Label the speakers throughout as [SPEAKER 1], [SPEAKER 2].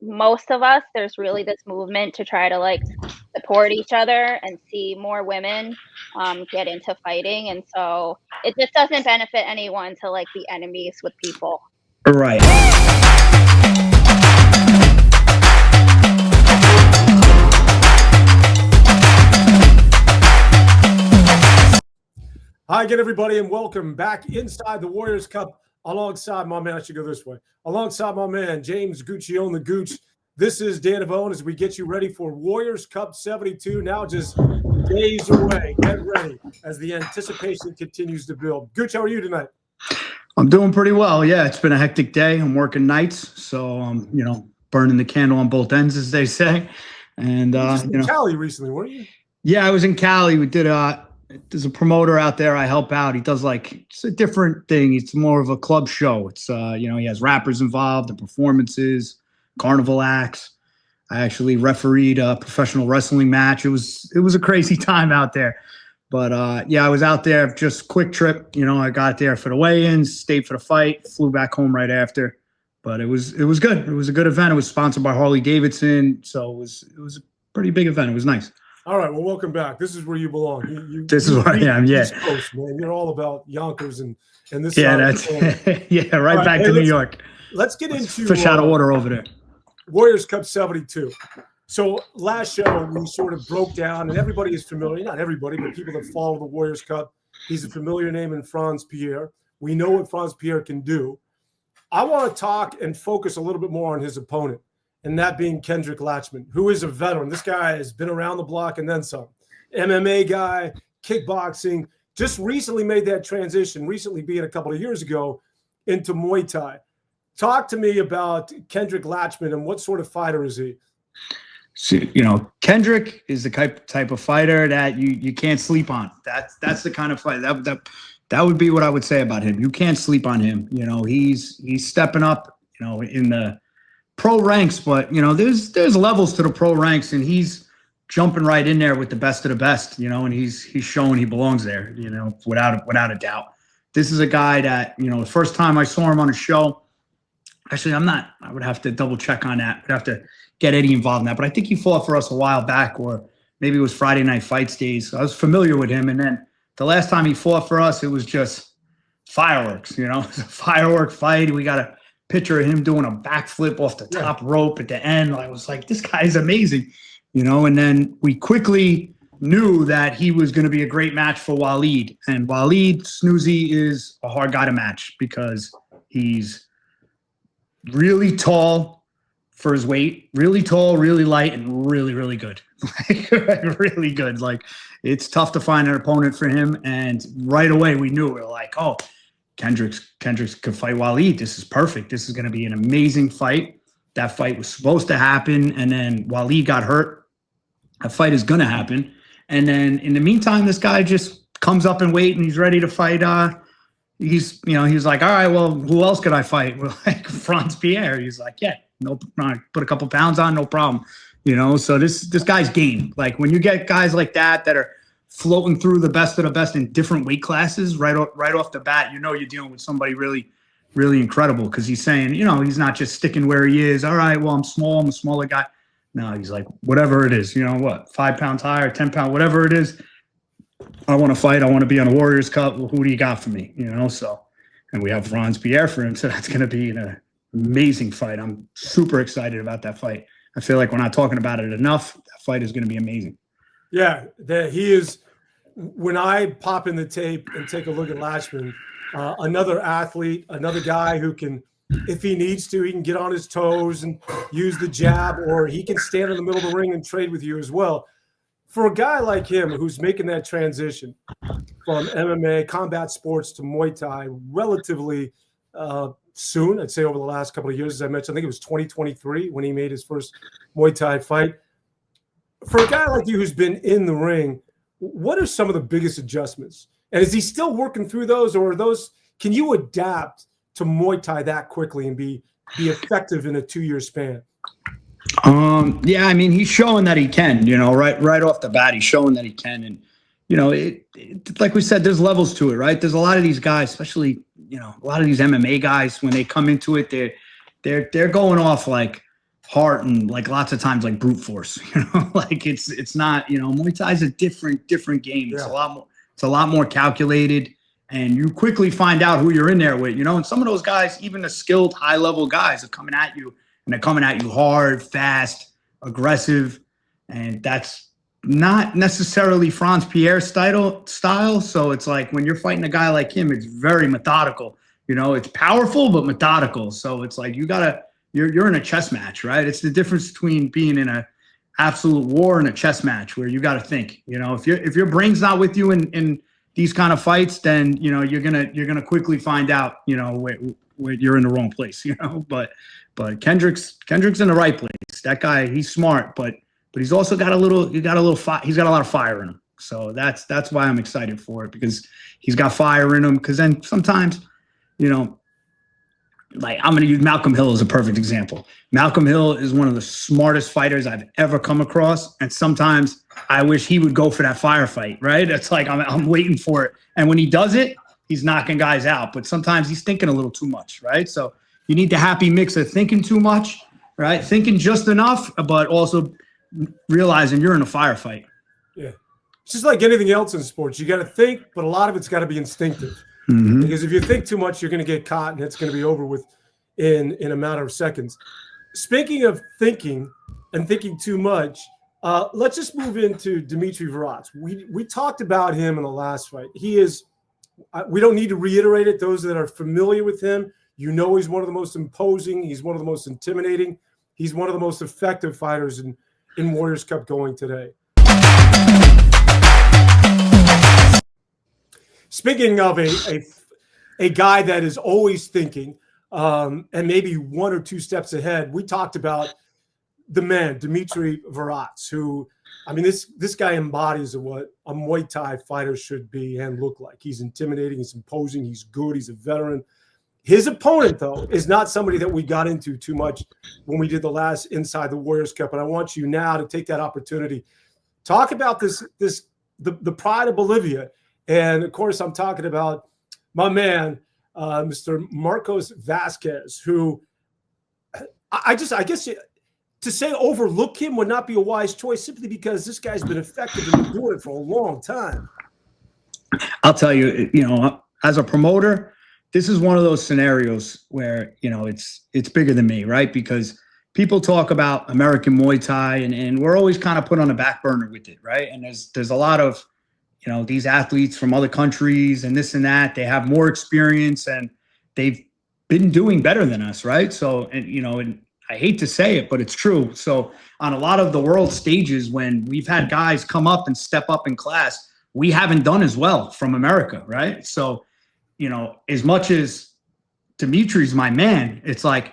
[SPEAKER 1] most of us, there's really this movement to try to like support each other and see more women get into fighting, and so it just doesn't benefit anyone to like be enemies with people.
[SPEAKER 2] Right.
[SPEAKER 3] Hi again, everybody, and welcome back inside the Warriors Cup alongside my man. I should go this way. Alongside my man, James Guccione, the Gooch. This is Dan Devone as we get you ready for Warriors Cup 72. Now just days away. Get ready as the anticipation continues to build. Gooch, how are you tonight?
[SPEAKER 2] I'm doing pretty well. Yeah, it's been a hectic day. I'm working nights, so burning the candle on both ends, as they say. And
[SPEAKER 3] you were just in Cali recently, weren't you?
[SPEAKER 2] Yeah, I was in Cali. We did there's a promoter out there I help out. He does it's a different thing. It's more of a club show. It's he has rappers involved, the performances, carnival acts. I actually refereed a professional wrestling match. It was a crazy time out there. But I was out there, just quick trip. I got there for the weigh-ins, stayed for the fight, flew back home right after. But it was good. It was a good event. It was sponsored by Harley Davidson, so it was a pretty big event. It was nice.
[SPEAKER 3] All right, well, welcome back. This is where you belong.
[SPEAKER 2] This is where I am. Yeah,
[SPEAKER 3] East Coast, man. You're all about Yonkers and this.
[SPEAKER 2] Yeah, that's right back to New York.
[SPEAKER 3] Let's get into
[SPEAKER 2] fish out of water over there.
[SPEAKER 3] Warriors Cup 72. So last show we sort of broke down, and everybody is familiar. Not everybody, but people that follow the Warriors Cup. He's a familiar name in Franz Pierre. We know what Franz Pierre can do. I want to talk and focus a little bit more on his opponent, and that being Kendrick Latchman, who is a veteran. This guy has been around the block and then some. MMA guy, kickboxing, just recently made that transition, recently being a couple of years ago, into Muay Thai. Talk to me about Kendrick Latchman and what sort of fighter is he?
[SPEAKER 2] So, Kendrick is the type of fighter that you can't sleep on. That's the kind of fight that would be what I would say about him. You can't sleep on him. He's stepping up, in the pro ranks, but there's levels to the pro ranks, and he's jumping right in there with the best of the best, and he's showing he belongs there, without a doubt. This is a guy that, the first time I saw him on a show, actually I would have to double check on that. I'd have to get Eddie involved in that, but I think he fought for us a while back, or maybe it was Friday Night Fights days. So I was familiar with him, and then the last time he fought for us, it was just fireworks, it was a firework fight. We got a picture of him doing a backflip off the top rope at the end. I was like, this guy's amazing, and then we quickly knew that he was going to be a great match for Waleed. And Waleed Snoozy is a hard guy to match because he's really tall for his weight, really tall, really light, and really, really good. Really good. It's tough to find an opponent for him. And right away we knew, we were like, oh, Kendrick's could fight Waleed. This is perfect. This is going to be an amazing fight. That fight was supposed to happen, and then Waleed got hurt. That fight is going to happen. And then in the meantime, this guy just comes up and wait, and he's ready to fight. He's like, all right, well, who else could I fight? We're like, Franz Pierre. He's like, yeah, no, put a couple pounds on, no problem. So this guy's game. When you get guys like that are floating through the best of the best in different weight classes right off the bat, you're dealing with somebody really, really incredible, because he's saying, he's not just sticking where he is. All right, well, I'm a smaller guy. No, he's like, whatever it is, 5 pounds higher, 10 pounds, whatever it is. I want to fight. I want to be on a Warriors Cup. Well, who do you got for me? And we have Franz Pierre for him. So that's going to be an amazing fight. I'm super excited about that fight. I feel like we're not talking about it enough. That fight is going to be amazing.
[SPEAKER 3] Yeah, he is. When I pop in the tape and take a look at Latchman, another athlete, another guy who can, if he needs to, he can get on his toes and use the jab, or he can stand in the middle of the ring and trade with you as well. For a guy like him who's making that transition from MMA, combat sports to Muay Thai relatively soon, I'd say over the last couple of years, as I mentioned, I think it was 2023 when he made his first Muay Thai fight. For a guy like you who's been in the ring, what are some of the biggest adjustments? And is he still working through those, or can you adapt to Muay Thai that quickly and be effective in a 2-year span?
[SPEAKER 2] He's showing that he can, right off the bat, he's showing that he can. And, like we said, there's levels to it, right? There's a lot of these guys, especially, a lot of these MMA guys, when they come into it, they're going off like heart and like lots of times like brute force, like it's not, Muay Thai is a different game.
[SPEAKER 3] Yeah.
[SPEAKER 2] It's a lot more calculated, and you quickly find out who you're in there with, and some of those guys, even the skilled high level guys, are coming at you, and they're coming at you hard, fast, aggressive, and that's not necessarily Franz Pierre style. So it's like when you're fighting a guy like him, it's very methodical. It's powerful but methodical. So it's like you're in a chess match, right? It's the difference between being in a absolute war and a chess match where you got to think. If your brain's not with you in these kind of fights, then you're gonna quickly find out where you're in the wrong place. But Kendrick's in the right place. That guy, he's smart, but he's also got a lot of fire in him. So that's why I'm excited for it, because he's got fire in him. Because then sometimes, like I'm going to use Malcolm Hill as a perfect example. Malcolm Hill is one of the smartest fighters I've ever come across, and sometimes I wish he would go for that firefight. Right? It's like I'm waiting for it, and when he does it, he's knocking guys out. But sometimes he's thinking a little too much. Right? So you need the happy mix of thinking too much, right? Thinking just enough, but also realizing you're in a firefight.
[SPEAKER 3] Yeah. It's just like anything else in sports. You got to think, but a lot of it's got to be instinctive.
[SPEAKER 2] Mm-hmm.
[SPEAKER 3] Because if you think too much, you're going to get caught, and it's going to be over with in a matter of seconds. Speaking of thinking and thinking too much, let's just move into Dimitri Verrats. We talked about him in the last fight. He is – we don't need to reiterate it. Those that are familiar with him, he's one of the most imposing. He's one of the most intimidating. He's one of the most effective fighters in Warriors Cup going today. Speaking of a guy that is always thinking and maybe one or two steps ahead, we talked about the man, Dimitri Verrats, who, this guy embodies what a Muay Thai fighter should be and look like. He's intimidating, he's imposing, he's good, he's a veteran. His opponent, though, is not somebody that we got into too much when we did the last Inside the Warriors Cup. And I want you now to take that opportunity. Talk about the pride of Bolivia. And, of course, I'm talking about my man, Mr. Marcos Vasquez, who I guess to say overlook him would not be a wise choice, simply because this guy's been effective and been doing it for a long time.
[SPEAKER 2] I'll tell you, as a promoter, this is one of those scenarios where, it's bigger than me, right? Because people talk about American Muay Thai and we're always kind of put on the back burner with it, right? And there's a lot of, these athletes from other countries and this and that, they have more experience and they've been doing better than us, right? So, and I hate to say it, but it's true. So on a lot of the world stages, when we've had guys come up and step up in class, we haven't done as well from America, right? So, as much as Dimitri's my man, it's like,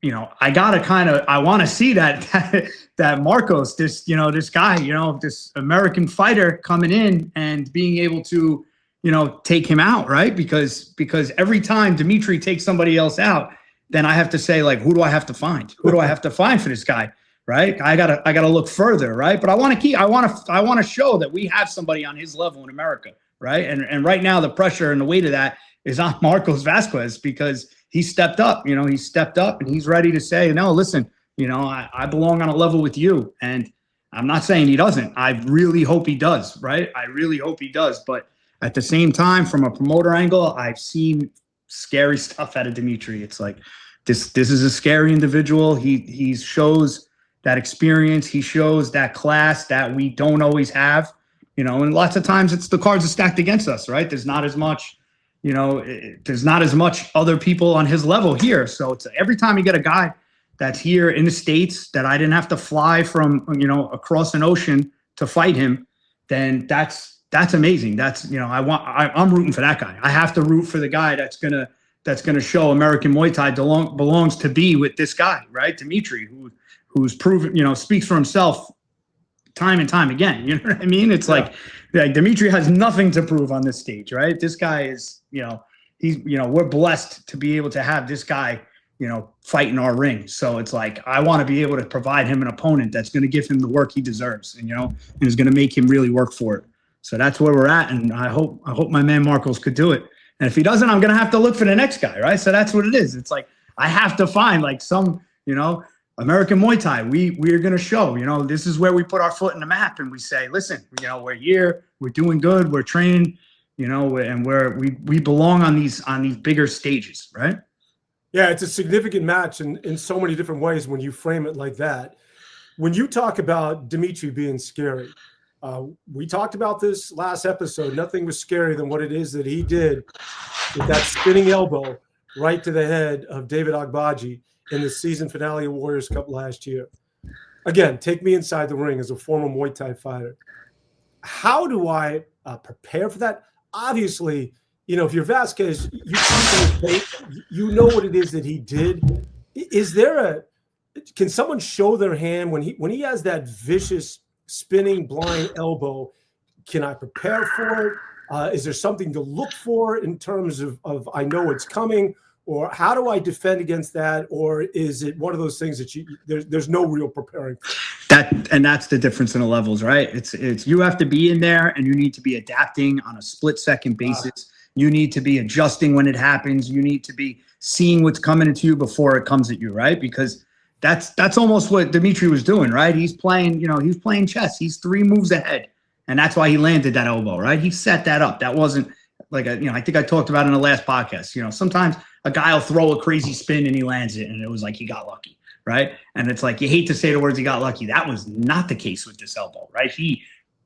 [SPEAKER 2] I want to see that Marcos, this guy, this American fighter coming in and being able to, take him out, right? Because every time Dimitri takes somebody else out, then I have to say, like, who do I have to find? Who do I have to find for this guy, right? I gotta look further, right? But I want to show that we have somebody on his level in America, right? And right now the pressure and the weight of that is on Marcos Vasquez, because he stepped up, and he's ready to say, no, listen, I belong on a level with you. And I'm not saying he doesn't. I really hope he does, right? I really hope he does. But at the same time, from a promoter angle, I've seen scary stuff out of Dimitri. It's like, this is a scary individual. He shows that experience. He shows that class that we don't always have, and lots of times it's the cards are stacked against us, right? There's not as much other people on his level here. So it's every time you get a guy that's here in the States that I didn't have to fly from, across an ocean to fight him, then that's amazing. I'm rooting for that guy. I have to root for the guy that's gonna show American Muay Thai belongs to be with this guy, right? Dimitri, who's proven, speaks for himself time and time again. You know what I mean? It's like Dimitri has nothing to prove on this stage, right? This guy is, we're blessed to be able to have this guy, fight in our ring. So it's like, I want to be able to provide him an opponent that's going to give him the work he deserves and is going to make him really work for it. So that's where we're at. And I hope my man Marcos could do it. And if he doesn't, I'm going to have to look for the next guy, right? So that's what it is. It's like, I have to find like some, American Muay Thai. We're going to show, this is where we put our foot in the map and we say, listen, we're here, we're doing good, we're training, and we belong on these bigger stages, right?
[SPEAKER 3] Yeah, it's a significant match in so many different ways when you frame it like that. When you talk about Dimitri being scary, we talked about this last episode. Nothing was scarier than what it is that he did with that spinning elbow right to the head of David Agbaji in the season finale of Warriors Cup last year. Again, take me inside the ring as a former Muay Thai fighter. How do I prepare for that? Obviously, if you're Vasquez, you know what it is that he did. Can someone show their hand when he has that vicious spinning blind elbow? Can I prepare for it? Is there something to look for in terms of I know it's coming? Or how do I defend against that? Or is it one of those things that there's no real preparing for?
[SPEAKER 2] That's the difference in the levels, right? It's you have to be in there and you need to be adapting on a split-second basis. You need to be adjusting when it happens. You need to be seeing what's coming into you before it comes at you, right? Because that's almost what Dimitri was doing, right? He's playing, he's playing chess. He's 3 moves ahead. And that's why he landed that elbow, right? He set that up. That wasn't like I think I talked about in the last podcast. Sometimes a guy will throw a crazy spin and he lands it, and it was like he got lucky, right? And it's like you hate to say the words he got lucky. That was not the case with this elbow, right? He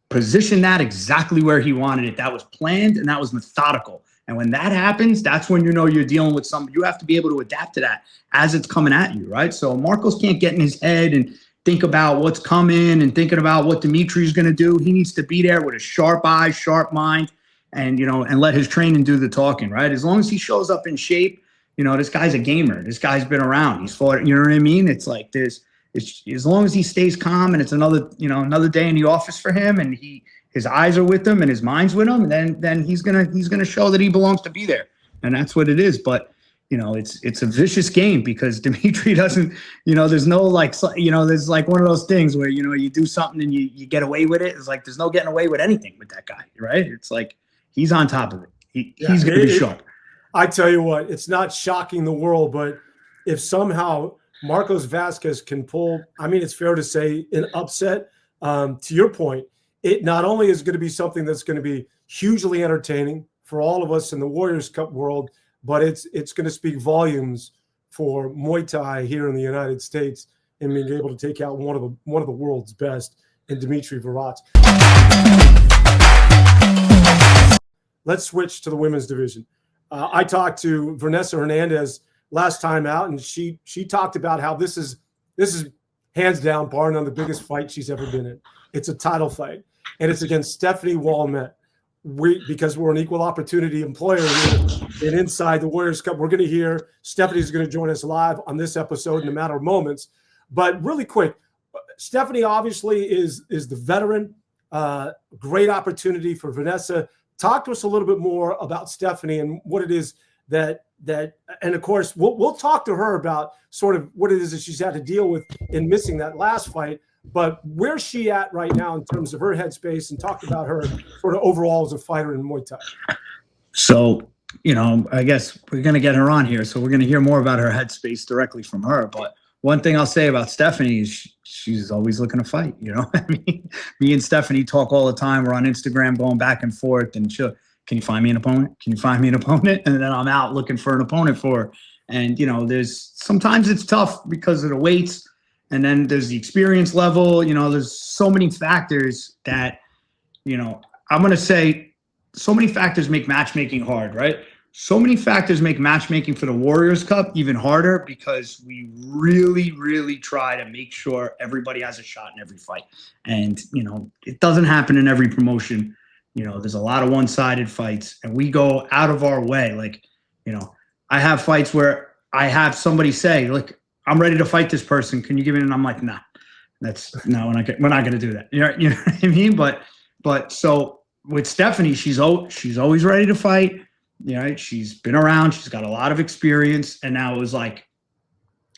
[SPEAKER 2] positioned that exactly where he wanted it. That was planned and that was methodical. And when that happens, that's when you're dealing with something. You have to be able to adapt to that as it's coming at you, right? So Marcos can't get in his head and think about what's coming and thinking about what Dimitri's going to do. He needs to be there with a sharp eye, sharp mind, and and let his training do the talking, right? As long as he shows up in shape, this guy's a gamer. This guy's been around. He's fought. You know what I mean? It's like this. It's as long as he stays calm and it's another day in the office for him, and his eyes are with him and his mind's with him, then he's gonna show that he belongs to be there, and that's what it is. But it's a vicious game because Dimitri doesn't. There's no there's like one of those things where you do something and you get away with it. It's like there's no getting away with anything with that guy, right? It's like he's on top of it. He's gonna be sharp.
[SPEAKER 3] I tell you what, it's not shocking the world, but if somehow Marcos Vasquez can pull, it's fair to say, an upset, to your point, it not only is going to be something that's going to be hugely entertaining for all of us in the Warriors Cup world, but it's going to speak volumes for Muay Thai here in the United States and being able to take out one of the world's best in Dimitri Verrats. Let's switch to the women's division. I talked to Vanessa Hernandez last time out, and she talked about how this is hands down, bar none, the biggest fight she's ever been in. It's a title fight, and it's against Stephanie Walmet. Because we're an equal opportunity employer here and inside the Warriors Cup, we're going to hear Stephanie's going to join us live on this episode in a matter of moments. But really quick, Stephanie obviously is the veteran. Great opportunity for Vanessa. Talk to us a little bit more about Stephanie and what it is that and of course we'll talk to her about sort of what it is that she's had to deal with in missing that last fight, but where's she at right now in terms of her headspace, and talk about her sort of overall as a fighter in Muay Thai.
[SPEAKER 2] So I guess we're going to get her on here, so we're going to hear more about her headspace directly from her. But one thing I'll say about Stephanie is she's always looking to fight. Me and Stephanie talk all the time. We're on Instagram going back and forth, and she'll, can you find me an opponent? Can you find me an opponent? And then I'm out looking for an opponent for her. And, there's sometimes it's tough because of the weights, and then there's the experience level. There's so many factors that, I'm going to say so many factors make matchmaking hard, right? So many factors make matchmaking for the Warriors Cup even harder because we really, really try to make sure everybody has a shot in every fight. And, it doesn't happen in every promotion. There's a lot of one-sided fights, and we go out of our way. Like, I have fights where I have somebody say, look, I'm ready to fight this person. Can you give me? And I'm like, nah, we're not going to do that. You know what I mean? But so with Stephanie, she's always ready to fight. She's been around. She's got a lot of experience. And now it was like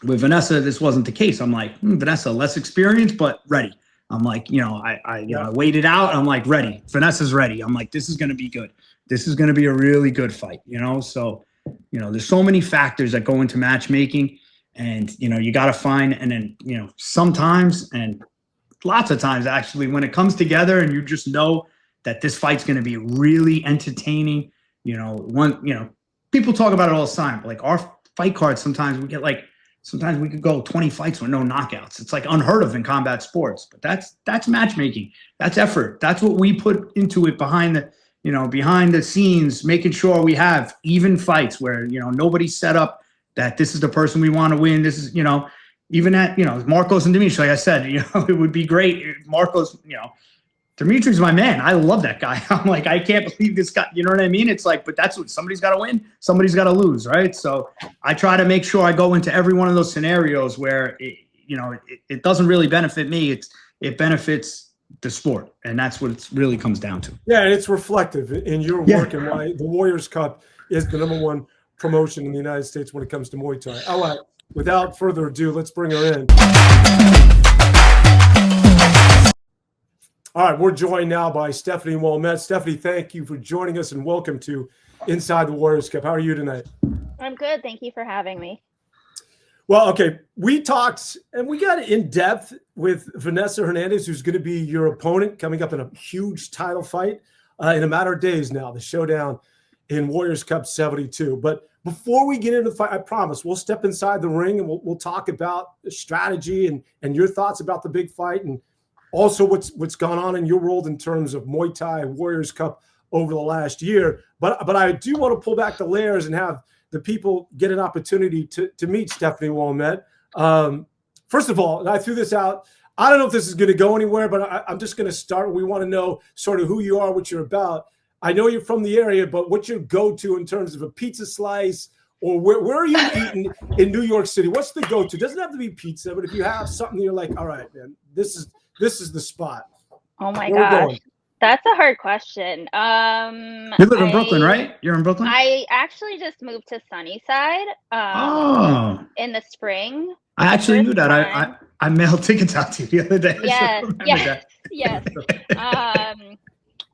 [SPEAKER 2] with Vanessa, this wasn't the case. I'm like, Vanessa, less experience, but ready. I'm like, I waited out. I'm like, ready. Vanessa's ready. I'm like, this is going to be good. This is going to be a really good fight, So there's so many factors that go into matchmaking, and, you got to find, and then, sometimes, and lots of times actually, when it comes together and you just know that this fight's going to be really entertaining, people talk about it all the time, but like our fight cards, sometimes we could go 20 fights with no knockouts. It's like unheard of in combat sports, but that's matchmaking. That's effort. That's what we put into it behind the scenes, making sure we have even fights where, nobody's set up that this is the person we want to win. This is, even at, Marcos and Dimitri, like I said, it would be great. Marcos, Dimitri's my man. I love that guy. I'm like, I can't believe this guy. You know what I mean? It's like, but that's what somebody's got to win. Somebody's got to lose, right? So I try to make sure I go into every one of those scenarios where it doesn't really benefit me. It benefits the sport, and that's what it really comes down to.
[SPEAKER 3] Yeah, and it's reflective in your work and why the Warriors Cup is the #1 promotion in the United States when it comes to Muay Thai. All right, without further ado, let's bring her in. All right, we're joined now by Stephanie Walmet. Stephanie, thank you for joining us and welcome to Inside the Warriors Cup. How are you tonight?
[SPEAKER 1] I'm good. Thank you for having me.
[SPEAKER 3] Well, okay, we talked and we got in depth with Vanessa Hernandez, who's going to be your opponent coming up in a huge title fight in a matter of days now, the showdown in Warriors Cup 72. But before we get into the fight, I promise we'll step inside the ring and we'll talk about the strategy and your thoughts about the big fight, and also what's gone on in your world in terms of Muay Thai Warriors Cup over the last year. But I do want to pull back the layers and have the people get an opportunity to meet Stephanie Walmet. First of all, and I threw this out, I don't know if this is going to go anywhere, but I'm just going to start. We want to know sort of who you are, what you're about. I know you're from the area, but what's your go-to in terms of a pizza slice, or where are you eating in New York City? What's the go-to? It doesn't have to be pizza, but if you have something you're like, all right, man, this is the spot.
[SPEAKER 1] Oh my gosh. That's a hard question.
[SPEAKER 2] You live in Brooklyn, right? You're in Brooklyn?
[SPEAKER 1] I actually just moved to Sunnyside in the spring.
[SPEAKER 2] I actually knew that. I mailed tickets out to you the other day.
[SPEAKER 1] Yes.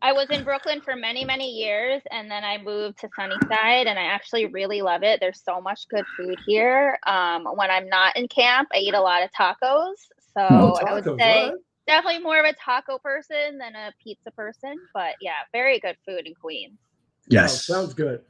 [SPEAKER 1] I was in Brooklyn for many, many years, and then I moved to Sunnyside, and I actually really love it. There's so much good food here. When I'm not in camp, I eat a lot of tacos. So I would say definitely more of a taco person than a pizza person. But yeah, very good food in Queens.
[SPEAKER 2] Yes.
[SPEAKER 3] Oh, sounds good.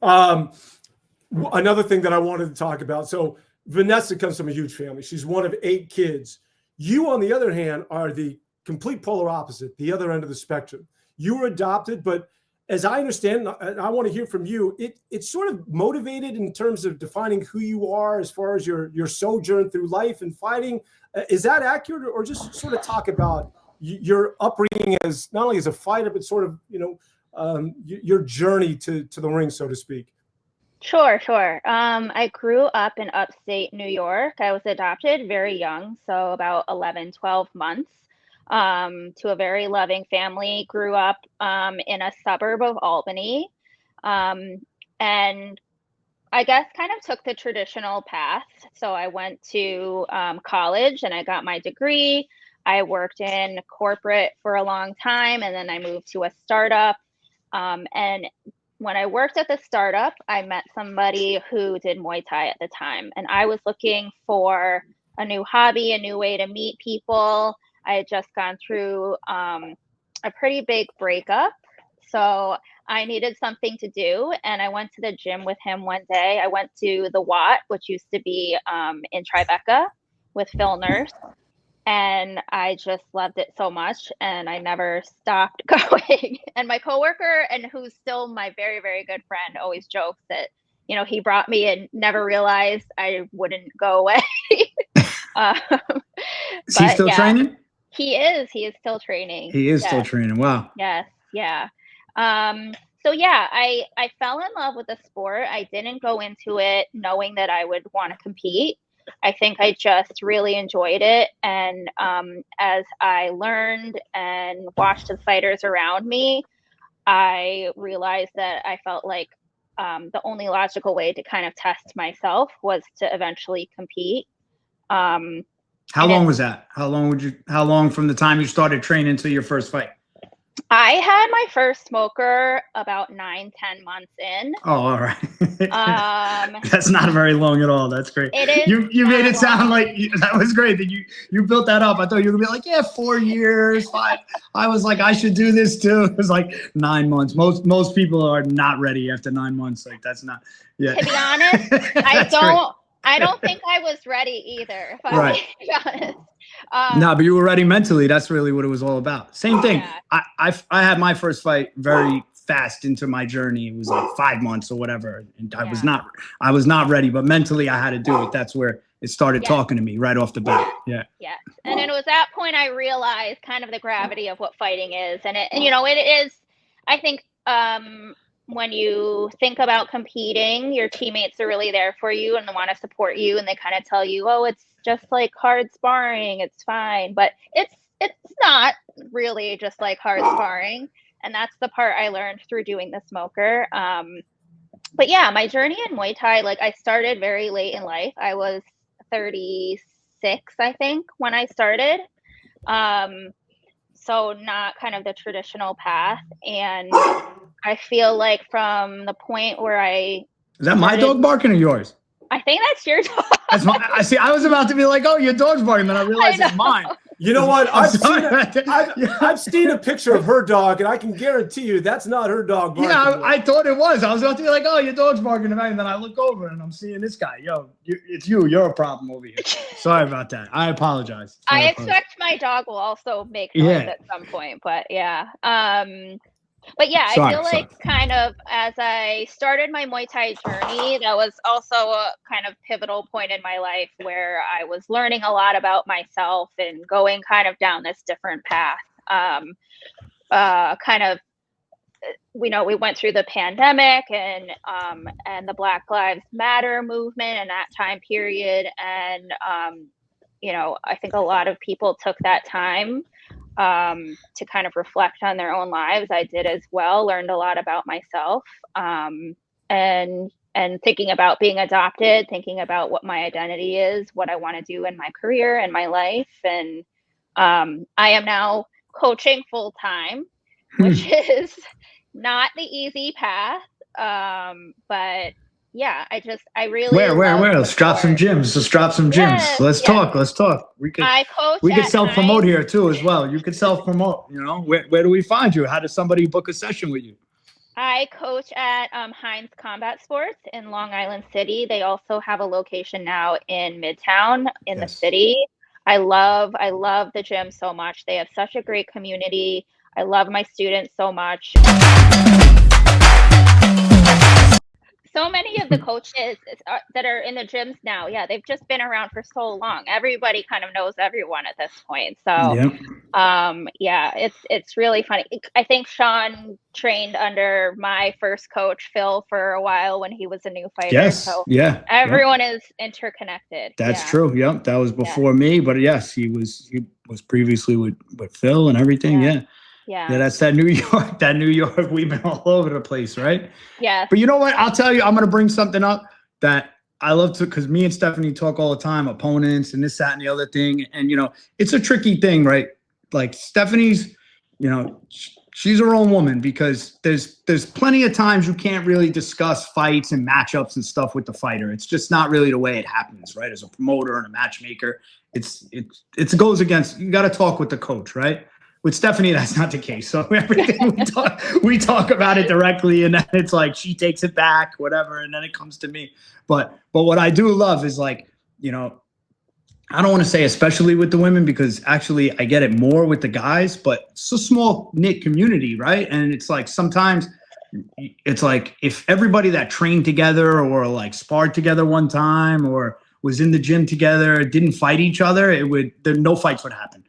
[SPEAKER 3] Another thing that I wanted to talk about. So Vanessa comes from a huge family. She's one of 8 kids. You, on the other hand, are the complete polar opposite, the other end of the spectrum. You were adopted, but as I understand, and I want to hear from you, it's sort of motivated in terms of defining who you are as far as your sojourn through life and fighting. Is that accurate, or just sort of talk about your upbringing as not only as a fighter, but sort of, your journey to the ring, so to speak?
[SPEAKER 1] Sure. I grew up in upstate New York. I was adopted very young, so about 11, 12 months. To a very loving family, grew up in a suburb of Albany, and I guess kind of took the traditional path. So I went to college and I got my degree. I worked in corporate for a long time, and then I moved to a startup. And when I worked at the startup, I met somebody who did Muay Thai at the time, and I was looking for a new hobby, a new way to meet people. I had just gone through a pretty big breakup, so I needed something to do, and I went to the gym with him one day. I went to the Watt, which used to be in Tribeca with Phil Nurse, and I just loved it so much, and I never stopped going. And my coworker, and who's still my very, very good friend, always jokes that, he brought me and never realized I wouldn't go away.
[SPEAKER 2] Is he still training?
[SPEAKER 1] He is still training.
[SPEAKER 2] He is still training. Wow.
[SPEAKER 1] Yes. Yeah. So yeah, I fell in love with the sport. I didn't go into it knowing that I would want to compete. I think I just really enjoyed it. And as I learned and watched the fighters around me, I realized that I felt like the only logical way to kind of test myself was to eventually compete.
[SPEAKER 2] How long was that? How long from the time you started training to your first fight?
[SPEAKER 1] I had my first smoker about 9-10 months in.
[SPEAKER 2] Oh, all right.
[SPEAKER 1] Um,
[SPEAKER 2] That's not very long at all. That's great.
[SPEAKER 1] it is
[SPEAKER 2] You made
[SPEAKER 1] not
[SPEAKER 2] it sound
[SPEAKER 1] long.
[SPEAKER 2] like that was great that you built that up. I thought you were gonna be like, yeah, 4 years, 5. I was like, I should do this too. It was like 9 months. Most people are not ready after 9 months. Like that's not. Yeah.
[SPEAKER 1] To be honest,
[SPEAKER 2] That's great.
[SPEAKER 1] I don't think I was ready either, if I'm
[SPEAKER 2] Right.
[SPEAKER 1] being honest.
[SPEAKER 2] No, but you were ready mentally. That's really what it was all about. Same thing.
[SPEAKER 1] Yeah.
[SPEAKER 2] I had my first fight very fast into my journey. It was like 5 months or whatever, and I was not ready. But mentally, I had to do it. That's where it started talking to me right off the bat. Yeah.
[SPEAKER 1] Yes, and it was that point I realized kind of the gravity of what fighting is, and it is. I think when you think about competing, your teammates are really there for you and they want to support you, and they kind of tell you, oh, it's just like hard sparring, it's fine, but it's not really just like hard sparring, and that's the part I learned through doing the smoker. But yeah, my journey in Muay Thai, like I started very late in life. I was 36, I think, when I started. So not kind of the traditional path, and I feel like from the point where
[SPEAKER 2] Is that my dog barking or yours?
[SPEAKER 1] I think that's your dog.
[SPEAKER 2] That's my. I see. I was about to be like, "Oh, your dog's barking," then I realized it's mine.
[SPEAKER 3] You know what?
[SPEAKER 2] I'm
[SPEAKER 3] I've seen a picture of her dog, and I can guarantee you that's not her dog barking.
[SPEAKER 2] Yeah, I thought it was. I was about to be like, "Oh, your dog's barking tonight," and then I look over and I'm seeing this guy. Yo, it's you. You're a problem over here. Sorry about that. I apologize.
[SPEAKER 1] I expect my dog will also make noise at some point, but yeah. But yeah, I feel like kind of as I started my Muay Thai journey, that was also a kind of pivotal point in my life where I was learning a lot about myself and going kind of down this different path. Kind of, we went through the pandemic and the Black Lives Matter movement in that time period. And, I think a lot of people took that time to kind of reflect on their own lives. I did as well, learned a lot about myself, and thinking about being adopted, thinking about what my identity is, what I want to do in my career and my life. And I am now coaching full time, which is not the easy path. But yeah, I really
[SPEAKER 2] where? Let's drop some gyms.
[SPEAKER 1] Yes,
[SPEAKER 2] Let's talk. We could self-promote here too as well. You could self-promote, where do we find you? How does somebody book a session with you?
[SPEAKER 1] I coach at Heinz Combat Sports in Long Island City. They also have a location now in Midtown in the city. I love the gym so much. They have such a great community. I love my students so much. So many of the coaches that are in the gyms now, they've just been around for so long. Everybody kind of knows everyone at this point. So, it's really funny. I think Sean trained under my first coach, Phil, for a while when he was a new fighter.
[SPEAKER 2] Yes.
[SPEAKER 1] So
[SPEAKER 2] yeah.
[SPEAKER 1] Everyone is interconnected.
[SPEAKER 2] That's true. Yep. That was before me, but yes, he was previously with Phil and everything. Yeah. Yeah, that's that New York. We've been all over the place, right?
[SPEAKER 1] Yeah.
[SPEAKER 2] But you know what? I'll tell you, I'm going to bring something up that I love to, because me and Stephanie talk all the time, opponents and this, that, and the other thing. And, it's a tricky thing, right? Like Stephanie's, she's her own woman, because there's plenty of times you can't really discuss fights and matchups and stuff with the fighter. It's just not really the way it happens, right? As a promoter and a matchmaker, it goes against, you got to talk with the coach, right? With Stephanie, that's not the case. So everything we talk about it directly, and then it's like she takes it back, whatever, and then it comes to me. But what I do love is, like, I don't want to say especially with the women, because actually I get it more with the guys, but it's a small knit community, right? And it's like sometimes it's like if everybody that trained together or like sparred together one time or was in the gym together didn't fight each other, no fights would happen.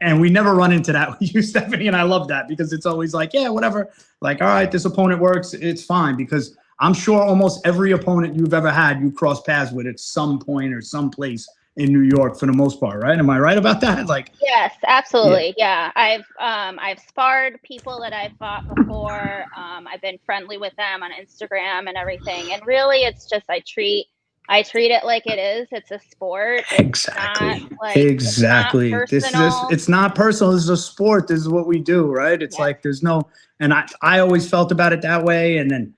[SPEAKER 2] And we never run into that with you, Stephanie, and I love that, because it's always like, yeah, whatever. Like, all right, this opponent works, it's fine, because I'm sure almost every opponent you've ever had, you cross paths with at some point or some place in New York for the most part, right? Am I right about that? Like,
[SPEAKER 1] yes, absolutely. Yeah. I've sparred people that I've fought before. I've been friendly with them on Instagram and everything. And really, it's just I treat I treat it like it is. It's a sport. It's not
[SPEAKER 2] Exactly.
[SPEAKER 1] like it's not
[SPEAKER 2] Exactly.
[SPEAKER 1] personal.
[SPEAKER 2] It's not personal. This is a sport. This is what we do, right? It's
[SPEAKER 1] Yes.
[SPEAKER 2] like there's no, and I always felt about it that way. And then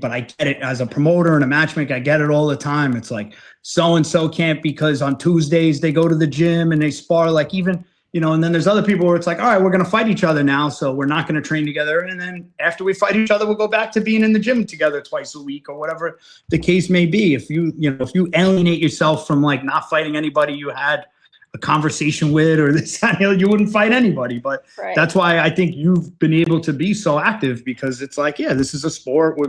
[SPEAKER 2] but I get it as a promoter and a matchmaker. I get it all the time. It's like so and so can't because on Tuesdays they go to the gym and they spar. Like even, and then there's other people where it's like, all right, we're going to fight each other now. So we're not going to train together. And then after we fight each other, we'll go back to being in the gym together twice a week or whatever the case may be. If if you alienate yourself from like not fighting anybody you had a conversation with or this, you wouldn't fight anybody. But
[SPEAKER 1] Right.
[SPEAKER 2] that's why I think you've been able to be so active, because it's like, yeah, this is a sport. We're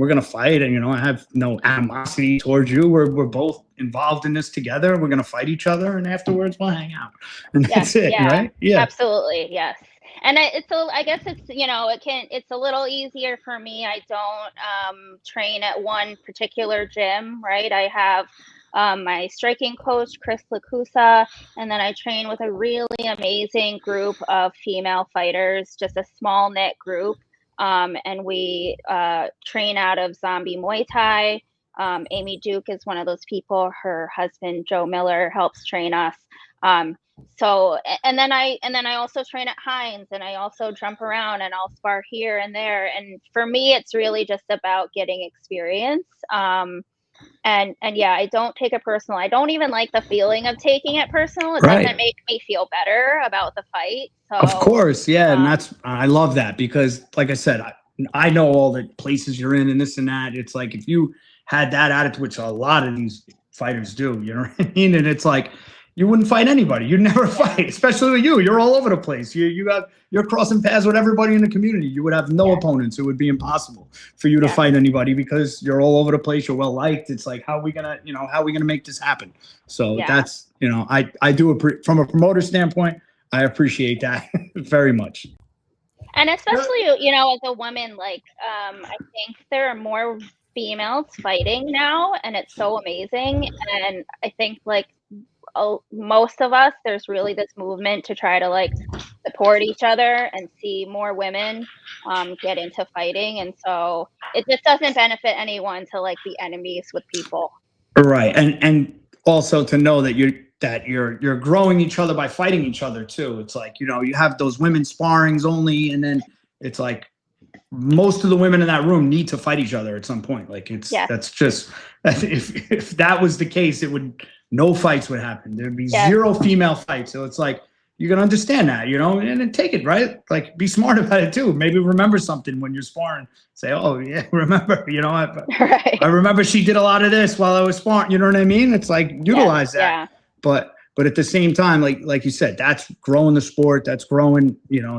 [SPEAKER 2] gonna fight, and I have no animosity towards you. We're both involved in this together. We're gonna fight each other, and afterwards we'll hang out, and that's it, right? Yeah,
[SPEAKER 1] Absolutely, yes. And I guess it's a little easier for me. I don't train at one particular gym, right? I have my striking coach, Chris Lacusa, and then I train with a really amazing group of female fighters, just a small knit group. And we train out of Zombie Muay Thai. Amy Duke is one of those people. Her husband, Joe Miller, helps train us. So, and then I also train at Heinz, and I also jump around and I'll spar here and there. And for me, it's really just about getting experience. And yeah, I don't take it personal. I don't even like the feeling of taking it personal. It doesn't make me feel better about the fight. So,
[SPEAKER 2] of course, yeah, and I love that, because, like I said, I know all the places you're in and this and that. It's like if you had that attitude, which a lot of these fighters do, you know what I mean? And it's like you wouldn't fight anybody. You'd never fight, especially with you. You're all over the place. You're crossing paths with everybody in the community. You would have no opponents. It would be impossible for you to fight anybody, because you're all over the place. You're well liked. It's like, how are we gonna make this happen? So that's, I do from a promoter standpoint, I appreciate that very much.
[SPEAKER 1] And especially, as a woman, like, I think there are more females fighting now, and it's so amazing. And I think, like, most of us, there's really this movement to try to like support each other and see more women get into fighting. And so it just doesn't benefit anyone to like be enemies with people.
[SPEAKER 2] Right. And also to know that you're growing each other by fighting each other too. It's like, you have those women sparrings only, and then it's like most of the women in that room need to fight each other at some point. Like that's just, if that was the case, no fights would happen. There'd be zero female fights. So it's like, you can understand that, and then take it, right? Like, be smart about it too. Maybe remember something when you're sparring. Say, oh yeah, remember, I remember she did a lot of this while I was sparring. You know what I mean? It's like, utilize that. But at the same time, like you said, that's growing the sport. That's growing,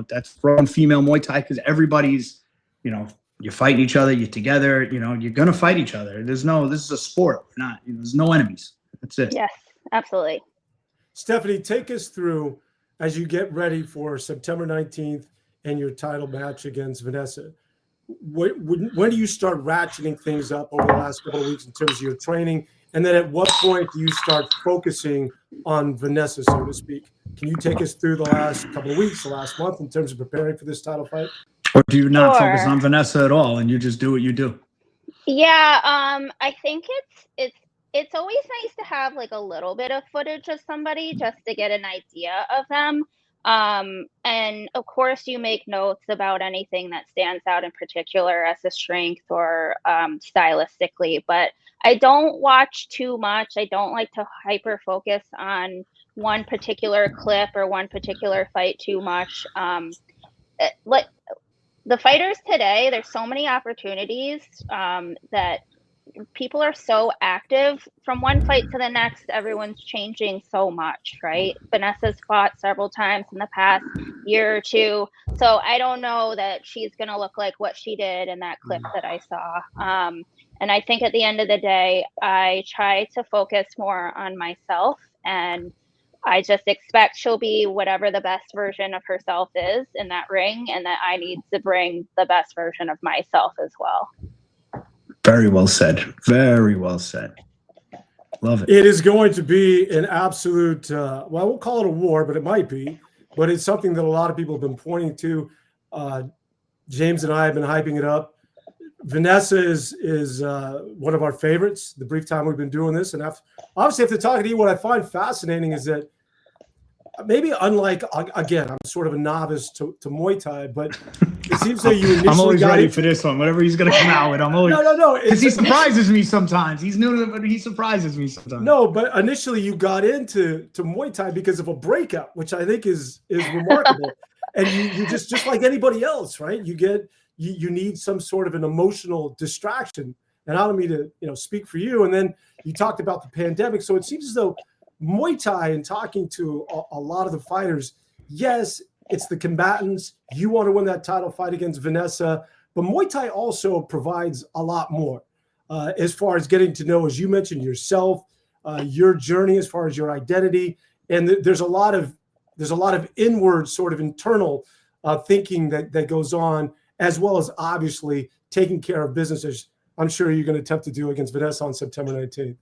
[SPEAKER 2] that's growing female Muay Thai, because everybody's, you're fighting each other. You're together. You're gonna fight each other. This is a sport. There's no enemies. That's it.
[SPEAKER 1] Yes, absolutely.
[SPEAKER 3] Stephanie, take us through as you get ready for September 19th and your title match against Vanessa. When do you start ratcheting things up over the last couple of weeks in terms of your training? And then at what point do you start focusing on Vanessa, so to speak? Can you take us through the last couple of weeks, the last month, in terms of preparing for this title fight?
[SPEAKER 2] Or do you not focus on Vanessa at all, and you just do what you do?
[SPEAKER 1] Yeah, I think it's always nice to have like a little bit of footage of somebody just to get an idea of them. And of course you make notes about anything that stands out in particular as a strength or stylistically, but I don't watch too much. I don't like to hyper focus on one particular clip or one particular fight too much. Like the fighters today, there's so many opportunities that people are so active from one fight to the next. Everyone's changing so much, right? Vanessa's fought several times in the past year or two, so I don't know that she's going to look like what she did in that clip that I saw. And I think at the end of the day, I try to focus more on myself, and I just expect she'll be whatever the best version of herself is in that ring, and that I need to bring the best version of myself as well.
[SPEAKER 2] Very well said. Very well said. Love it.
[SPEAKER 3] It is going to be an absolute, well, I won't call it a war, but it might be. But it's something that a lot of people have been pointing to. James and I have been hyping it up. Vanessa is one of our favorites. The brief time we've been doing this, and obviously after talking to you, what I find fascinating is that maybe unlike, again, I'm sort of a novice to Muay Thai, but it seems that you initially
[SPEAKER 2] I'm always
[SPEAKER 3] got
[SPEAKER 2] ready
[SPEAKER 3] it.
[SPEAKER 2] for this one. Whatever he's going to come out with, I'm always
[SPEAKER 3] No.
[SPEAKER 2] because he surprises me sometimes. He's new to it, but he surprises me sometimes.
[SPEAKER 3] No, but initially you got into Muay Thai because of a breakup, which I think is remarkable. And you just like anybody else, right? You need some sort of an emotional distraction. And I don't mean to, speak for you. And then you talked about the pandemic. So it seems as though Muay Thai, and talking to a lot of the fighters, yes, it's the combatants. You want to win that title fight against Vanessa, but Muay Thai also provides a lot more as far as getting to know, as you mentioned, yourself, your journey, as far as your identity. And there's a lot of inward sort of internal thinking that goes on, as well as obviously taking care of business, as I'm sure you're going to attempt to do against Vanessa on September 19th.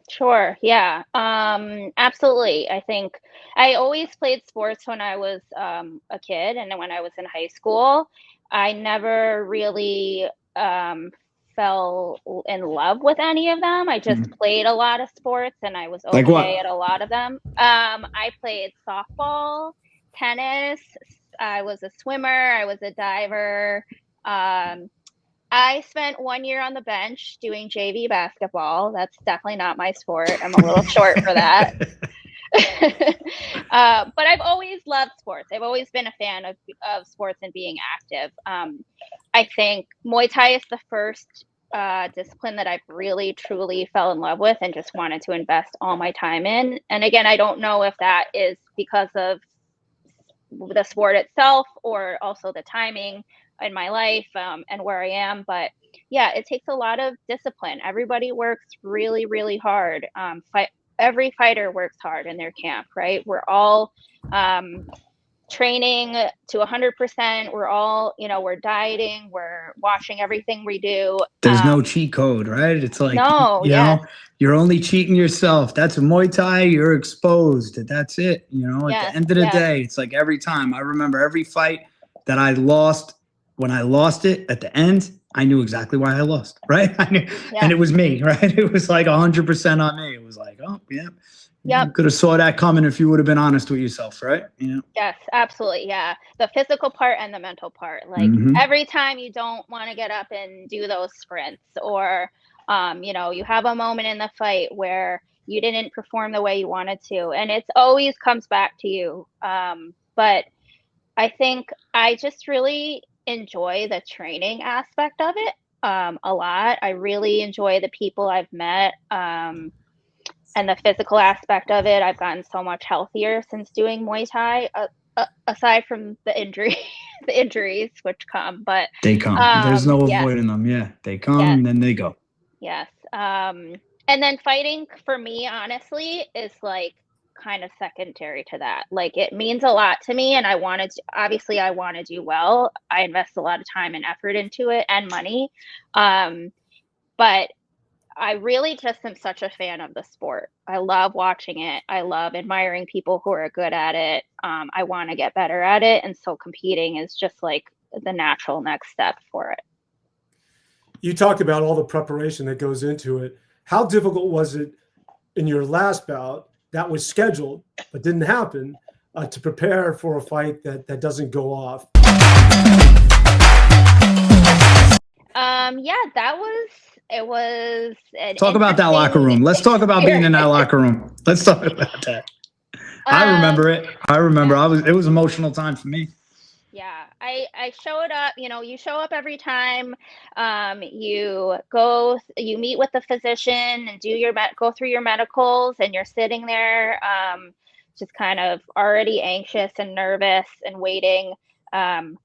[SPEAKER 1] Sure. Yeah. Absolutely. I think I always played sports when I was a kid, and then when I was in high school, I never really fell in love with any of them. I just played a lot of sports, and I was
[SPEAKER 2] Like what?
[SPEAKER 1] okay at a lot of them. I played softball, tennis. I was a swimmer. I was a diver. I spent 1 year on the bench doing JV basketball. That's definitely not my sport. I'm a little short for that. But I've always loved sports. I've always been a fan of sports and being active. I think Muay Thai is the first discipline that I've really, truly fell in love with and just wanted to invest all my time in. And again, I don't know if that is because of the sport itself or also the timing in my life and where I am. But yeah, it takes a lot of discipline. Everybody works really, really hard. Every fighter works hard in their camp, right? We're all training to 100%. We're all, we're dieting, we're watching everything we do.
[SPEAKER 2] There's no cheat code, right? It's like,
[SPEAKER 1] no,
[SPEAKER 2] you know, you're only cheating yourself. That's Muay Thai. You're exposed. That's it. At the end of the day, it's like every time. I remember every fight that I lost. When I lost it at the end, I knew exactly why I lost, right? I knew, and it was me, right? It was like 100% on me. It was like, oh, yeah.
[SPEAKER 1] Yep.
[SPEAKER 2] You could have saw that coming if you would have been honest with yourself, right? Yeah.
[SPEAKER 1] Yes, absolutely. Yeah. The physical part and the mental part. Like every time you don't want to get up and do those sprints, or, you have a moment in the fight where you didn't perform the way you wanted to, and it always comes back to you. But I think I just really enjoy the training aspect of it a lot. I really enjoy the people I've met. And the physical aspect of it, I've gotten so much healthier since doing Muay Thai, aside from the injuries which come, but
[SPEAKER 2] they come. There's no avoiding them. Yeah, they come and then they go.
[SPEAKER 1] Yes. And then fighting for me, honestly, is like kind of secondary to that. Like, it means a lot to me, and I want to do well. I invest a lot of time and effort into it and money. But I really just am such a fan of the sport. I love watching it. I love admiring people who are good at it. I want to get better at it. And so competing is just like the natural next step for it.
[SPEAKER 3] You talked about all the preparation that goes into it. How difficult was it in your last bout that was scheduled but didn't happen to prepare for a fight that doesn't go off?
[SPEAKER 1] It was
[SPEAKER 2] talk about that locker room. Let's talk about being in that locker room. Let's talk about that. I remember it. It was an emotional time for me.
[SPEAKER 1] Yeah, I showed up. You show up every time. You meet with the physician and go through your medicals, and you're sitting there just kind of already anxious and nervous and waiting. And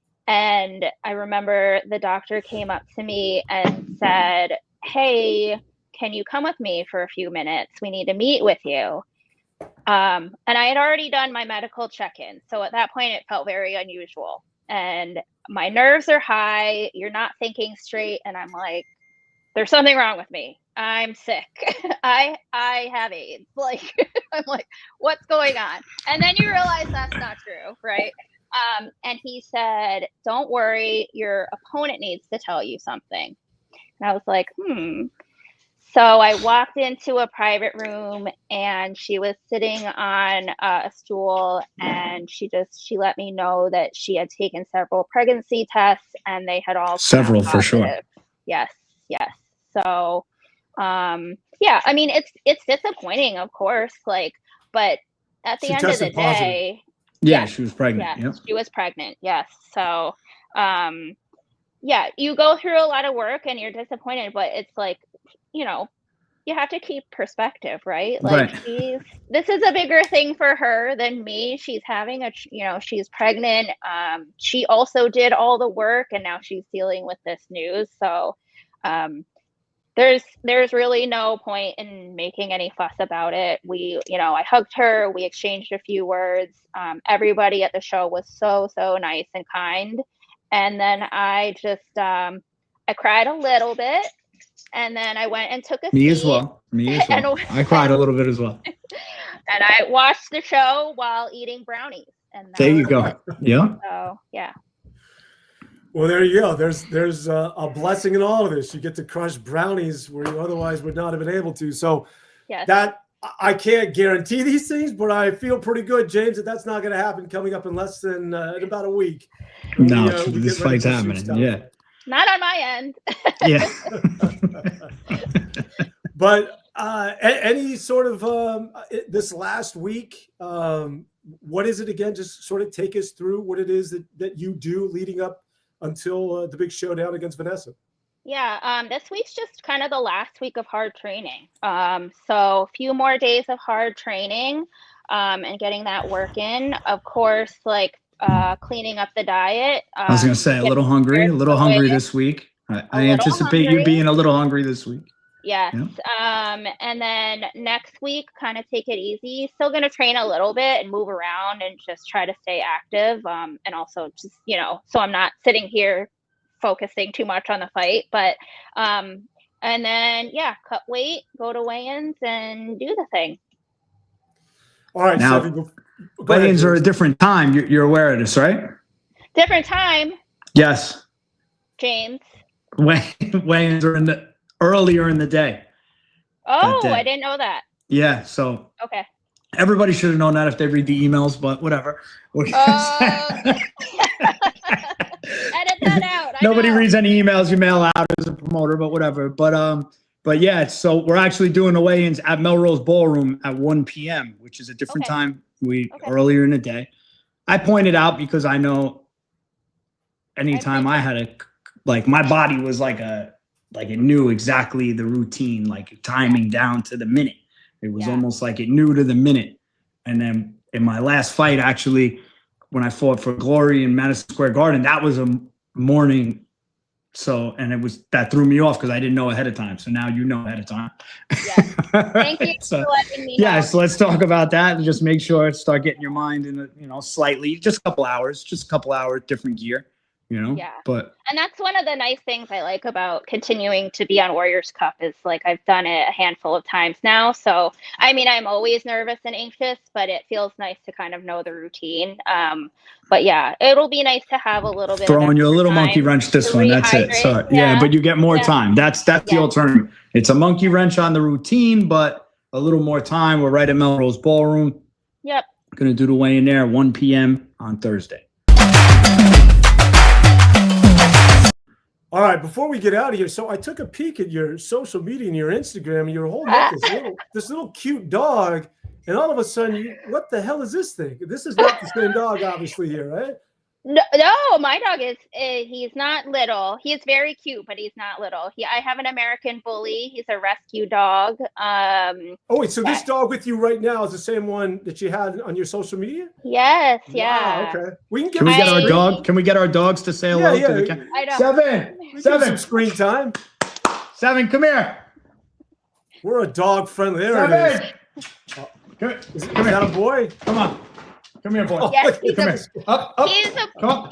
[SPEAKER 1] I remember the doctor came up to me and said, "Hey, can you come with me for a few minutes? We need to meet with you." And I had already done my medical check-in. So at that point, it felt very unusual. And my nerves are high. You're not thinking straight. And I'm like, there's something wrong with me. I'm sick. I have AIDS. Like, I'm like, what's going on? And then you realize that's not true, right? And he said, "Don't worry, your opponent needs to tell you something." And I was like, So I walked into a private room and she was sitting on a stool, and she let me know that she had taken several pregnancy tests and they had all
[SPEAKER 2] Several for sure.
[SPEAKER 1] positive. Yes. So, yeah, I mean, it's disappointing, of course, like, but at the
[SPEAKER 3] She
[SPEAKER 1] end of the
[SPEAKER 3] tested positive.
[SPEAKER 1] day,
[SPEAKER 2] Yeah, she was pregnant.
[SPEAKER 1] yes,
[SPEAKER 2] Yep.
[SPEAKER 1] she was pregnant. Yes. So, yeah, you go through a lot of work and you're disappointed, but it's like, you know, you have to keep perspective, right? Like,
[SPEAKER 2] Right.
[SPEAKER 1] this is a bigger thing for her than me. She's having she's pregnant. She also did all the work, and now she's dealing with this news. So, there's really no point in making any fuss about it. I hugged her. We exchanged a few words. Everybody at the show was so nice and kind. And then I just, I cried a little bit. And then I went and took a
[SPEAKER 2] Me
[SPEAKER 1] seat.
[SPEAKER 2] as well. I cried a little bit as well.
[SPEAKER 1] And I watched the show while eating brownies. And
[SPEAKER 2] there you go. Yeah.
[SPEAKER 1] So, yeah.
[SPEAKER 3] Well, there you go. There's a blessing in all of this. You get to crush brownies where you otherwise would not have been able to. So
[SPEAKER 1] yes.
[SPEAKER 3] That I can't guarantee these things, but I feel pretty good, James, that that's not going to happen coming up in less than in about a week.
[SPEAKER 2] No, this fight's happening. Yeah.
[SPEAKER 1] Not on my end.
[SPEAKER 2] Yeah.
[SPEAKER 3] But any sort of this last week, what is it again? Just sort of take us through what it is that you do leading up until the big showdown against Vanessa.
[SPEAKER 1] Yeah, this week's just kind of the last week of hard training. So a few more days of hard training and getting that work in. Of course, like cleaning up the diet.
[SPEAKER 2] I was going to say a little hungry this week. I anticipate you being a little hungry this week.
[SPEAKER 1] Yes. Yeah. And then next week, kind of take it easy. Still going to train a little bit and move around and just try to stay active. And also just, so I'm not sitting here focusing too much on the fight. But, and then, yeah, cut weight, go to weigh-ins and do the thing.
[SPEAKER 3] All right.
[SPEAKER 2] Now, weigh-ins are a different time. You're aware of this, right?
[SPEAKER 1] Different time.
[SPEAKER 2] Yes.
[SPEAKER 1] James.
[SPEAKER 2] Weigh-ins are earlier in the day.
[SPEAKER 1] Oh, I didn't know that.
[SPEAKER 2] Yeah, so
[SPEAKER 1] okay.
[SPEAKER 2] Everybody should have known that if they read the emails, but whatever.
[SPEAKER 1] Edit that out.
[SPEAKER 2] Nobody reads any emails you mail out as a promoter, but whatever. But yeah, so we're actually doing the weigh-ins at Melrose Ballroom at 1 p.m., which is a different time. Earlier in the day. I pointed out because I know anytime I had my body was like it knew exactly the routine, like timing down to the minute. It was almost like it knew to the minute. And then in my last fight, actually, when I fought for Glory in Madison Square Garden, that was a morning. So, and that threw me off because I didn't know ahead of time. So now you know ahead of time.
[SPEAKER 1] Yes. Thank you for letting me know.
[SPEAKER 2] Yeah, so let's talk about that and just make sure start getting your mind in slightly, just a couple hours, different gear.
[SPEAKER 1] Yeah.
[SPEAKER 2] And
[SPEAKER 1] that's one of the nice things I like about continuing to be on Warriors Cup is like I've done it a handful of times now. So, I mean, I'm always nervous and anxious, but it feels nice to kind of know the routine. But yeah, it'll be nice to have a little bit
[SPEAKER 2] throwing you a little monkey wrench this one. That's it. So yeah, but you get more time. That's the alternative. It's a monkey wrench on the routine, but a little more time. We're right at Melrose Ballroom.
[SPEAKER 1] Yep.
[SPEAKER 2] Going to do the weigh-in there at 1 p.m. on Thursday.
[SPEAKER 3] All right, before we get out of here, so I took a peek at your social media and your Instagram, and you're holding up this little cute dog, and all of a sudden, what the hell is this thing? This is not the same dog, obviously, here, right?
[SPEAKER 1] No, my dog he's not little. He's very cute, but he's not little. I have an American bully. He's a rescue dog.
[SPEAKER 3] So this dog with you right now is the same one that you had on your social media?
[SPEAKER 1] Yes, yeah.
[SPEAKER 3] Wow, okay.
[SPEAKER 2] Can we get our dog? Can we get our dogs to say hello to the camera? Seven,
[SPEAKER 3] screen time.
[SPEAKER 2] 7, come here.
[SPEAKER 3] We're a dog friendly. There it is. Is that a boy?
[SPEAKER 2] Come on. Come here, boy.
[SPEAKER 1] Yes,
[SPEAKER 2] he's
[SPEAKER 1] a boy,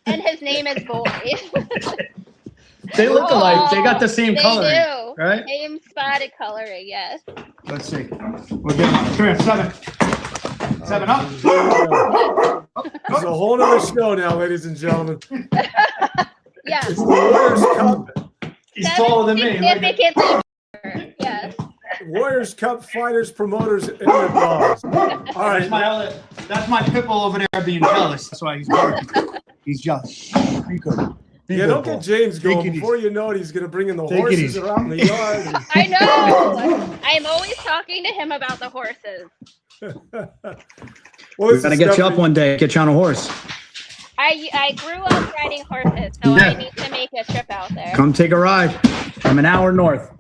[SPEAKER 1] and his name is Boy.
[SPEAKER 2] They look alike. They got the same coloring.
[SPEAKER 1] They do.
[SPEAKER 2] Right?
[SPEAKER 1] Same spotted coloring, yes.
[SPEAKER 2] Let's see. We'll get him. Come here, 7. 7 up.
[SPEAKER 3] It's a whole nother show now, ladies and gentlemen.
[SPEAKER 1] Yeah.
[SPEAKER 3] It's the Warriors Cup
[SPEAKER 2] He's taller than me.
[SPEAKER 1] Significantly bigger. Yes.
[SPEAKER 3] Warriors Cup fighters, promoters, and their dogs. All right.
[SPEAKER 2] That's my pit bull over there being jealous. That's why he's barking. He's jealous. Be good.
[SPEAKER 3] Don't get James going. Before you know it, he's going to bring in the horses that are out in the yard.
[SPEAKER 1] I know. I'm always talking to him about the horses.
[SPEAKER 2] We're going to get you up one day. Get you on a horse.
[SPEAKER 1] I grew up riding horses, so I need to make a trip out there.
[SPEAKER 2] Come take a ride. I'm an hour north.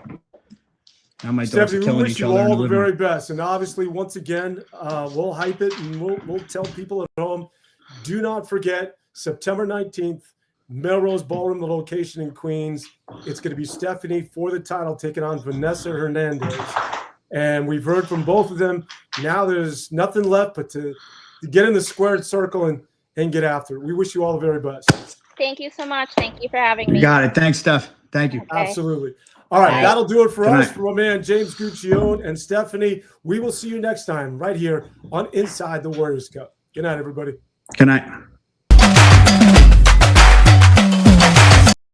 [SPEAKER 2] Now my dogs are
[SPEAKER 3] Stephanie, we
[SPEAKER 2] killing
[SPEAKER 3] wish
[SPEAKER 2] each
[SPEAKER 3] you
[SPEAKER 2] other.
[SPEAKER 3] all the very best. And obviously, once again, we'll hype it and we'll tell people at home. Do not forget, September 19th, Melrose Ballroom, the location in Queens. It's going to be Stephanie for the title taking on Vanessa Hernandez. And we've heard from both of them. Now there's nothing left but to get in the squared circle and get after it. We wish you all the very best.
[SPEAKER 1] Thank you so much. Thank you for having me.
[SPEAKER 2] You got it. Thanks, Steph. Thank you.
[SPEAKER 1] Okay.
[SPEAKER 3] Absolutely. All right,
[SPEAKER 1] Bye.
[SPEAKER 3] that'll do it for
[SPEAKER 2] Good
[SPEAKER 3] us,
[SPEAKER 2] night.
[SPEAKER 3] for my man James Guccione and Stephanie. We will see you next time right here on Inside the Warriors Cup. Good night, everybody.
[SPEAKER 2] Good night.